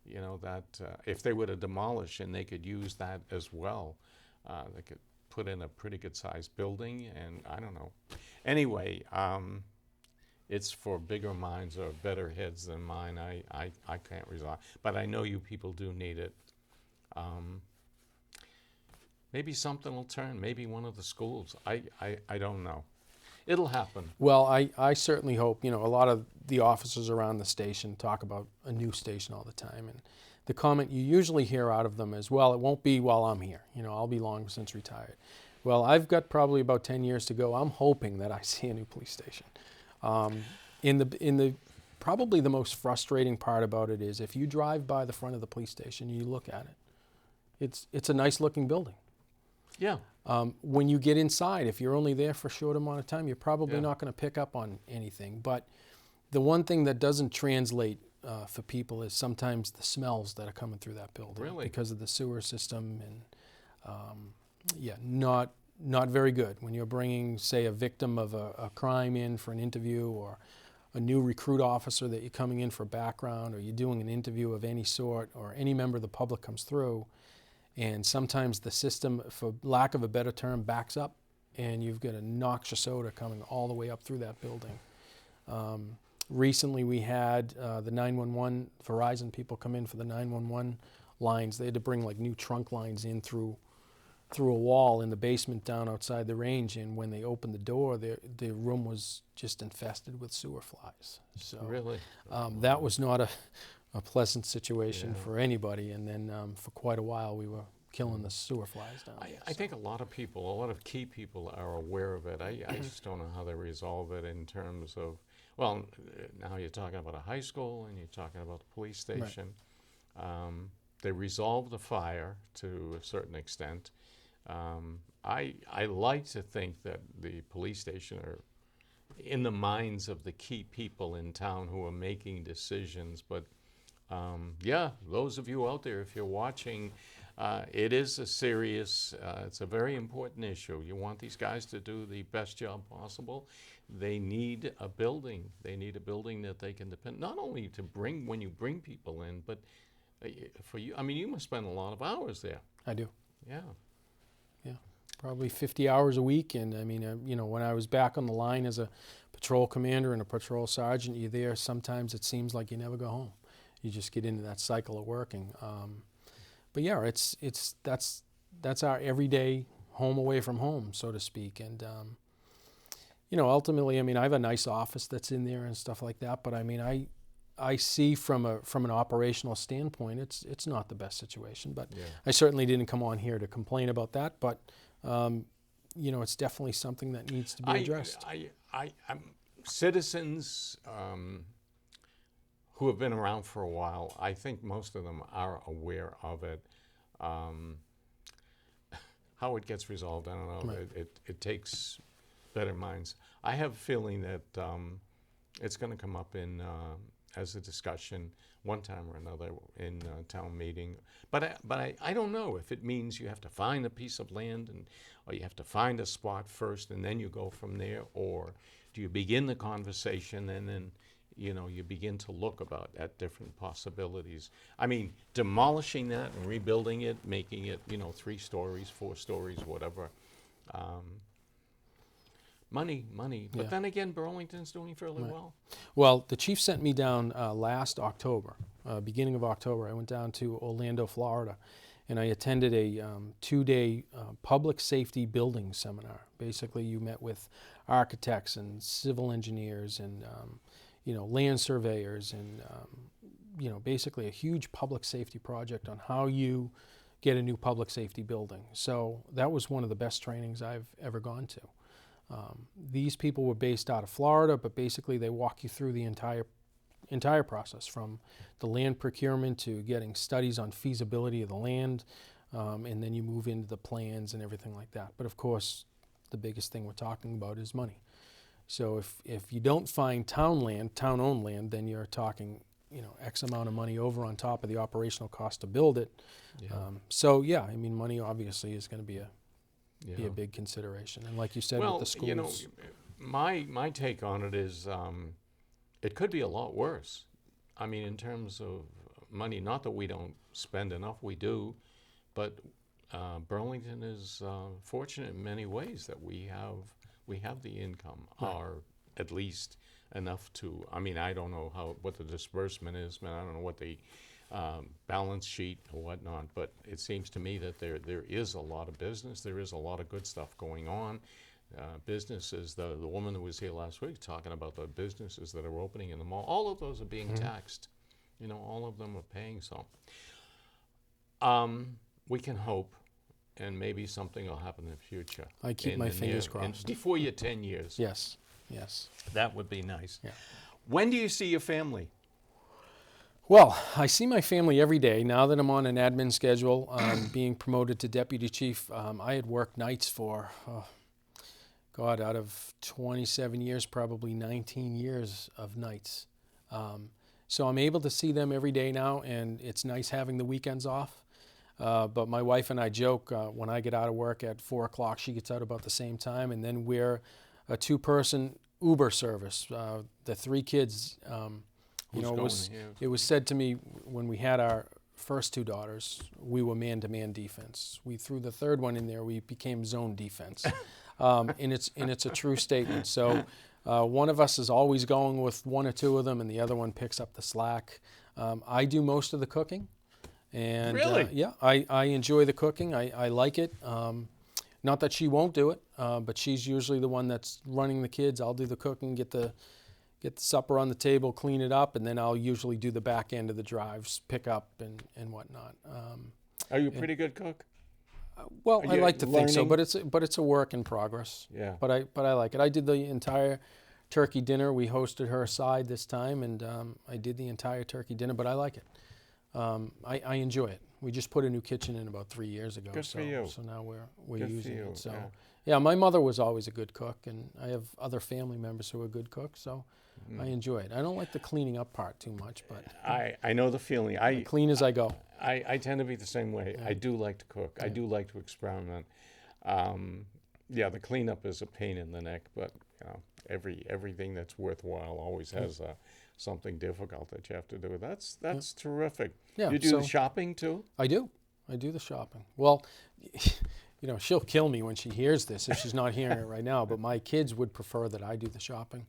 you know, that if they were to demolish and they could use that as well, they could put in a pretty good sized building, and I don't know. Anyway, it's for bigger minds or better heads than mine. I can't resolve, but I know you people do need it. Maybe something will turn, maybe one of the schools. I don't know. It'll happen. Well, I certainly hope, a lot of the officers around the station talk about a new station all the time. And the comment you usually hear out of them is, well, it won't be while I'm here. I'll be long since retired. Well, I've got probably about 10 years to go. I'm hoping that I see a new police station. Probably the most frustrating part about it is if you drive by the front of the police station and you look at it, it's a nice looking building. Yeah. When you get inside, if you're only there for a short amount of time, you're probably Yeah. not going to pick up on anything. But the one thing that doesn't translate for people is sometimes the smells that are coming through that building. Really? Because of the sewer system, and not very good. When you're bringing, say, a victim of a crime in for an interview, or a new recruit officer that you're coming in for background, or you're doing an interview of any sort, or any member of the public comes through, and sometimes the system, for lack of a better term, backs up, and you've got a noxious odor coming all the way up through that building. Recently we had the 911 Verizon people come in for the 911 lines. They had to bring like new trunk lines in through a wall in the basement down outside the range, and when they opened the door, the room was just infested with sewer flies. So Really? that was not a pleasant situation Yeah. for anybody, and then for quite a while we were killing the sewer flies down there. I think a lot of key people are aware of it. I just don't know how they resolve it in terms of, well, now you're talking about a high school and you're talking about the police station. Right. They resolved the fire to a certain extent. I like to think that the police station are in the minds of the key people in town who are making decisions, but yeah, those of you out there, if you're watching, it is a serious, it's a very important issue. You want these guys to do the best job possible. They need a building. They need a building that they can depend, not only to bring, when you bring people in, but for you, I mean, you must spend a lot of hours there. I do. Yeah. Yeah, probably 50 hours a week. And I mean, when I was back on the line as a patrol commander and a patrol sergeant, you're there. Sometimes it seems like you never go home. You just get into that cycle of working. But yeah, that's our everyday home away from home, so to speak. And ultimately, I mean, I have a nice office that's in there and stuff like that. But I mean, I see from an operational standpoint, it's not the best situation. But yeah. I certainly didn't come on here to complain about that. But it's definitely something that needs to be addressed. Citizens who have been around for a while, I think most of them are aware of it. How it gets resolved, I don't know. Right. It takes better minds. I have a feeling that it's going to come up in as a discussion one time or another in town meeting. But I don't know if it means you have to find a piece of land or you have to find a spot first and then you go from there, or do you begin the conversation and then you begin to look at different possibilities. I mean, demolishing that and rebuilding it, making it 3 stories, 4 stories, whatever. Money. But then again, Burlington's doing fairly well. Well, the chief sent me down last October, beginning of October. I went down to Orlando, Florida, and I attended a 2-day public safety building seminar. Basically, you met with architects and civil engineers and land surveyors and basically a huge public safety project on how you get a new public safety building. So that was one of the best trainings I've ever gone to. These people were based out of Florida, but basically they walk you through the entire process, from the land procurement to getting studies on feasibility of the land, and then you move into the plans and everything like that. But of course, the biggest thing we're talking about is money. So if you don't find town-owned land, then you're talking, X amount of money over on top of the operational cost to build it. Yeah. I mean, money obviously is going to be a big consideration. And like you said, with the schools. My take on it is it could be a lot worse. I mean, in terms of money. Not that we don't spend enough, we do, but Burlington is fortunate in many ways that we have the income, or at least enough to. I mean, I don't know what the disbursement is, man. I don't know what the balance sheet or whatnot, but it seems to me that there is a lot of business. There is a lot of good stuff going on. Businesses, the woman that was here last week talking about the businesses that are opening in the mall, all of those are being taxed. You know, all of them are paying some. We can hope, and maybe something will happen in the future. I keep my fingers crossed. Before your 10 years. Yes. That would be nice. Yeah. When do you see your family? Well, I see my family every day. Now that I'm on an admin schedule, being promoted to deputy chief, I had worked nights for, out of 27 years, probably 19 years of nights. So I'm able to see them every day now, and it's nice having the weekends off. But my wife and I joke, when I get out of work at 4 o'clock, she gets out about the same time, and then we're a 2-person Uber service. The 3 kids, it was said to me when we had our first 2 daughters, we were man-to-man defense. We threw the 3rd one in there, we became zone defense. And it's a true statement. So one of us is always going with 1 or 2 of them, and the other one picks up the slack. I do most of the cooking. And really? Yeah, I enjoy the cooking. I like it. Not that she won't do it, but she's usually the one that's running the kids. I'll do the cooking, get the supper on the table, clean it up, and then I'll usually do the back end of the drives, pick up and whatnot. Are you a pretty good cook? Well, I like to think so, learning? but it's a work in progress. Yeah. But I like it. I did the entire turkey dinner. We hosted her side this time, and I did the entire turkey dinner. But I like it. I enjoy it. We just put a new kitchen in about 3 years ago. Good for you. So now we're Good using for you, it. So yeah. my mother was always a good cook, and I have other family members who are good cooks. So I enjoy it. I don't like the cleaning up part too much, but I know the feeling. I clean as I go. I tend to be the same way. Yeah. I do like to cook. I do like to experiment. The cleanup is a pain in the neck, but you know, everything that's worthwhile always has something difficult that you have to do. That's terrific. Yeah, You do the shopping too? I do the shopping. Well, you know, she'll kill me when she hears this if she's not hearing it right now, but my kids would prefer that I do the shopping.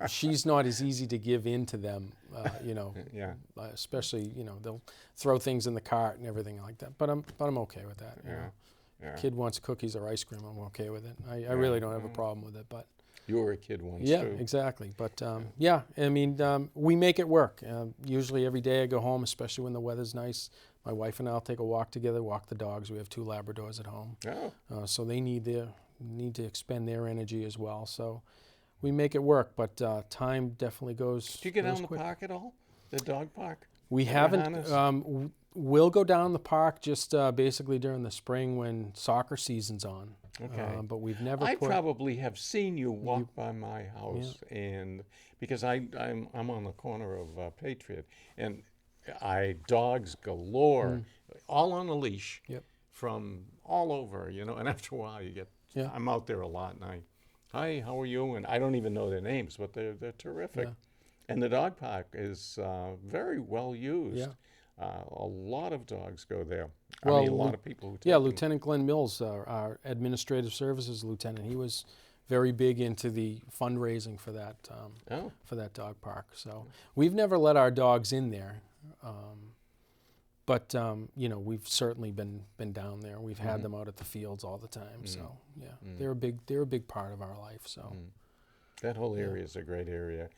She's not as easy to give in to them, you know. Yeah. Especially, you know, they'll throw things in the cart and everything like that. But I'm okay with that. You know. Yeah. Kid wants cookies or ice cream, I'm okay with it. I really don't have a problem with it. But you were a kid once yeah, too. exactly. But yeah, I mean, we make it work. Usually every day I go home, especially when the weather's nice. My wife and I'll take a walk together, walk the dogs. We have 2 Labradors at home, so they need to expend their energy as well. So we make it work, but time definitely goes. Do you get down the quick. park at all? The dog park? We haven't. We'll go down the park just basically during the spring when soccer season's on. Okay. But we've never. I probably have seen you walk by my house, and because I'm on the corner of Patriot, and dogs galore, all on a leash, from all over, you know. And after a while, you get. Yeah. I'm out there a lot, and hi, how are you? And I don't even know their names, but they're terrific. Yeah. And the dog park is very well used. Yeah. A lot of dogs go there. Well, I mean, a lot of people who take them. Lieutenant Glenn Mills, our administrative services lieutenant, he was very big into the fundraising for that dog park. So we've never let our dogs in there, but you know, we've certainly been down there. We've had them out at the fields all the time. So yeah, they're a big part of our life. So that whole area is a great area.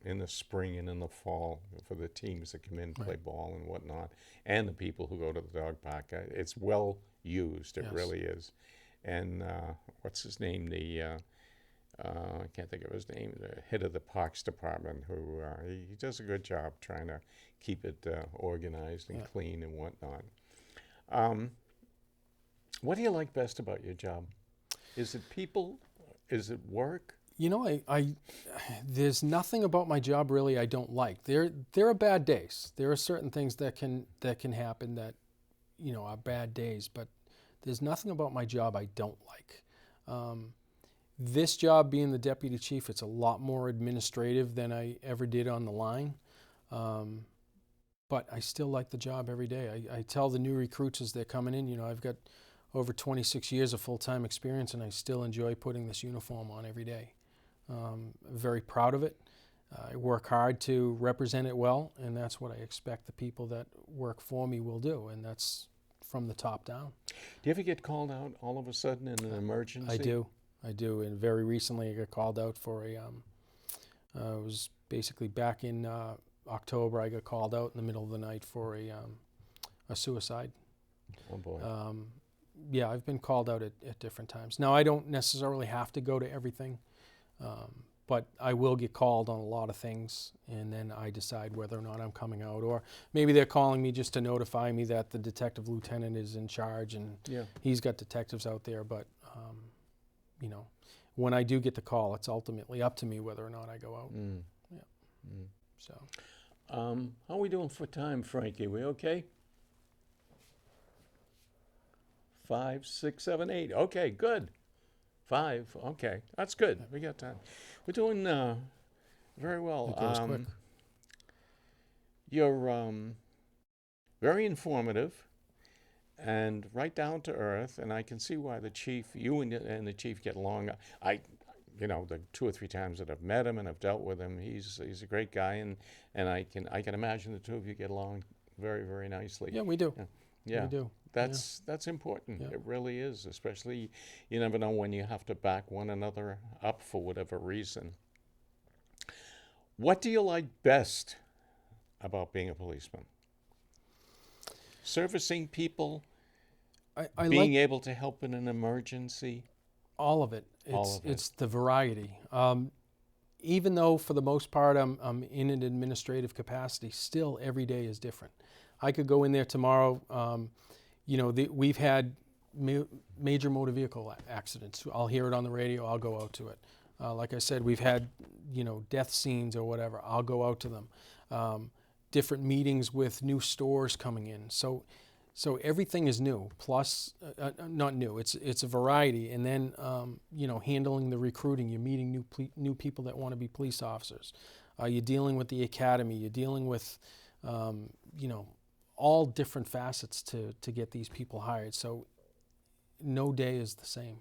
In the spring and in the fall for the teams that come in and play ball and whatnot, and the people who go to the dog park. It's well used. It really is. And what's his name? I can't think of his name. The head of the Parks Department, who he does a good job trying to keep it organized and clean and whatnot. What do you like best about your job? Is it people? Is it work? You know, there's nothing about my job really I don't like. There are bad days. There are certain things that can happen that, you know, are bad days. But there's nothing about my job I don't like. This job, being the deputy chief, it's a lot more administrative than I ever did on the line. But I still like the job every day. I tell the new recruits as they're coming in, you know, I've got over 26 years of full-time experience, and I still enjoy putting this uniform on every day. Very proud of it. I work hard to represent it well, and that's what I expect the people that work for me will do, and that's from the top down. Do you ever get called out all of a sudden in an emergency? I do, and very recently I got called out for it was basically back in October. I got called out in the middle of the night for a suicide. Oh boy. Yeah, I've been called out at different times. Now, I don't necessarily have to go to everything, but I will get called on a lot of things, and then I decide whether or not I'm coming out. Or maybe they're calling me just to notify me that the detective lieutenant is in charge, and he's got detectives out there. But, you know, when I do get the call, it's ultimately up to me whether or not I go out. So, how are we doing for time, Frankie? We okay? 5, 6, 7, 8. Okay, good. 5. Okay, that's good. We got time. We're doing very well. It goes quick. You're very informative and right down to earth, and I can see why the chief, you and the chief get along. You know, the 2 or 3 times that I've met him and I've dealt with him, he's a great guy, and I can imagine the two of you get along very, very nicely. Yeah, we do. Yeah. We do. That's important. Yeah. It really is, especially you never know when you have to back one another up for whatever reason. What do you like best about being a policeman? Servicing people, I being like able to help in an emergency. all of it. All of it. It's the variety. Even though for the most part I'm in an administrative capacity, still every day is different. I could go in there tomorrow. You know, we've had major motor vehicle accidents. I'll hear it on the radio. I'll go out to it. Like I said, we've had, you know, death scenes or whatever. I'll go out to them. Different meetings with new stores coming in. So everything is new. Plus, not new. It's a variety. And then, you know, handling the recruiting. You're meeting new people that want to be police officers. You're dealing with the academy. You're dealing with, you know, all different facets to get these people hired. So no day is the same.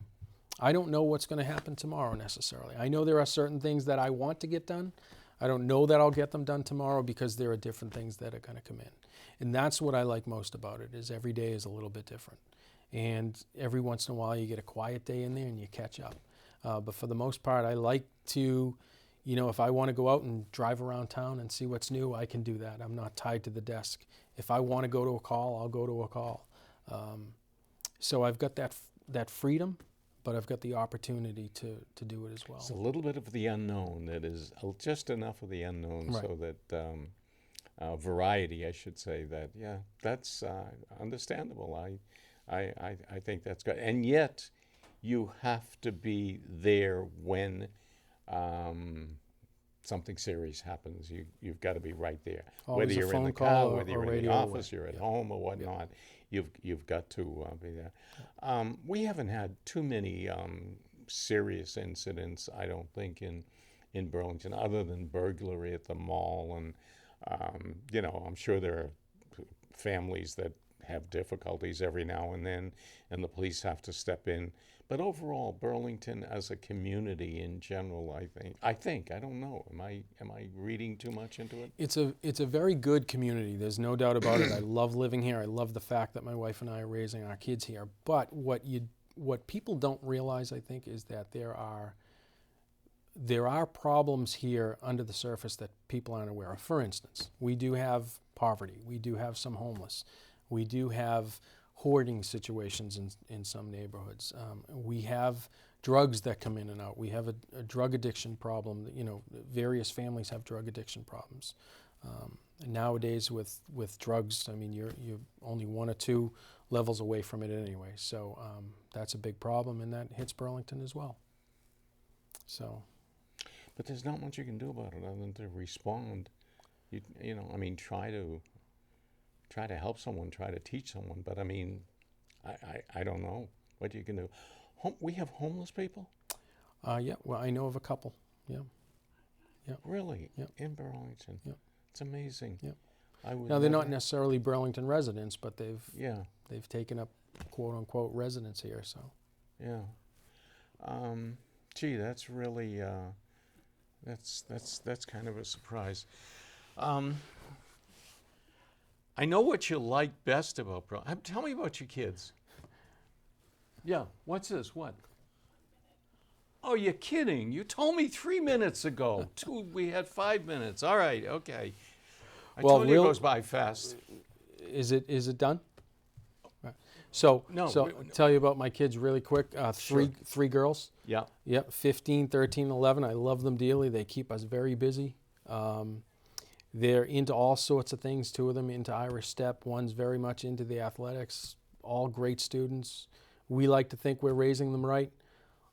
I don't know what's going to happen tomorrow necessarily. I know there are certain things that I want to get done. I don't know that I'll get them done tomorrow because there are different things that are going to come in. And that's what I like most about it, is every day is a little bit different. And every once in a while you get a quiet day in there and you catch up. But for the most part, I like to, you know, if I want to go out and drive around town and see what's new, I can do that. I'm not tied to the desk. If I want to go to a call, I'll go to a call. So I've got that freedom, but I've got the opportunity to do it as well. It's a little bit of the unknown. That is just enough of the unknown, Right. so that variety, I should say. That that's understandable. I think that's good. And yet, you have to be there when something serious happens. You've got to be right there. Always Whether a you're in phone the call car, or whether you're in the radio office, away. you're at Yeah. home or whatnot. You've got to be there. We haven't had too many serious incidents, I don't think, in Burlington, other than burglary at the mall. And you know, I'm sure there are families that have difficulties every now and then, and the police have to step in. But overall, Burlington as a community in general, I think, I don't know. Am I reading too much into it? It's a very good community. There's no doubt about it. I love living here. I love the fact that my wife and I are raising our kids here. But what people don't realize, I think, is that there are problems here under the surface that people aren't aware of. For instance, we do have poverty. We do have some homeless. We do have hoarding situations in some neighborhoods. We have drugs that come in and out. We have a drug addiction problem. You know, various families have drug addiction problems. And nowadays with drugs, I mean, you're only 1 or 2 levels away from it anyway. So that's a big problem, and that hits Burlington as well. So. But there's not much you can do about it other than to respond. You know, I mean, try to help someone, try to teach someone. But I mean, I don't know what you can do. We have homeless people? Yeah, well, I know of a couple. Yeah. Really? Yeah. In Burlington? Yeah. It's amazing. Yep. I would Now, they're never- not necessarily Burlington residents, but Yeah, they've taken up quote unquote residence here. So yeah. Gee, that's really that's kind of a surprise. I know what you like best about Burlington. Tell me about your kids. Yeah. What's this? What? Oh, you're kidding. You told me 3 minutes ago. We had 5 minutes. All right, okay. I Well, told you it real- goes by fast. is it done? Right. So No, tell you about my kids really quick. Three girls. Yeah. Yep, 15, 13, 11. I love them dearly. They keep us very busy. They're into all sorts of things. Two of them into Irish step. One's very much into the athletics. All great students. We like to think we're raising them right.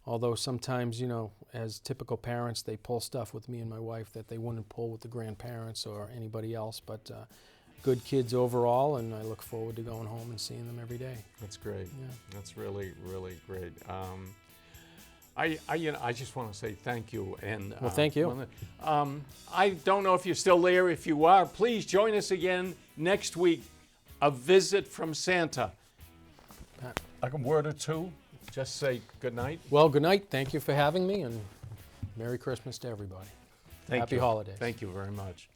Although sometimes, you know, as typical parents, they pull stuff with me and my wife that they wouldn't pull with the grandparents or anybody else. But good kids overall, and I look forward to going home and seeing them every day. That's great. Yeah. That's really, really great. I just want to say thank you. And Well, thank you. I don't know if you're still there. If you are, please join us again next week. A visit from Santa. Like a word or two. Just say good night. Well, good night. Thank you for having me, and Merry Christmas to everybody. Thank Happy you. holidays. Thank you very much.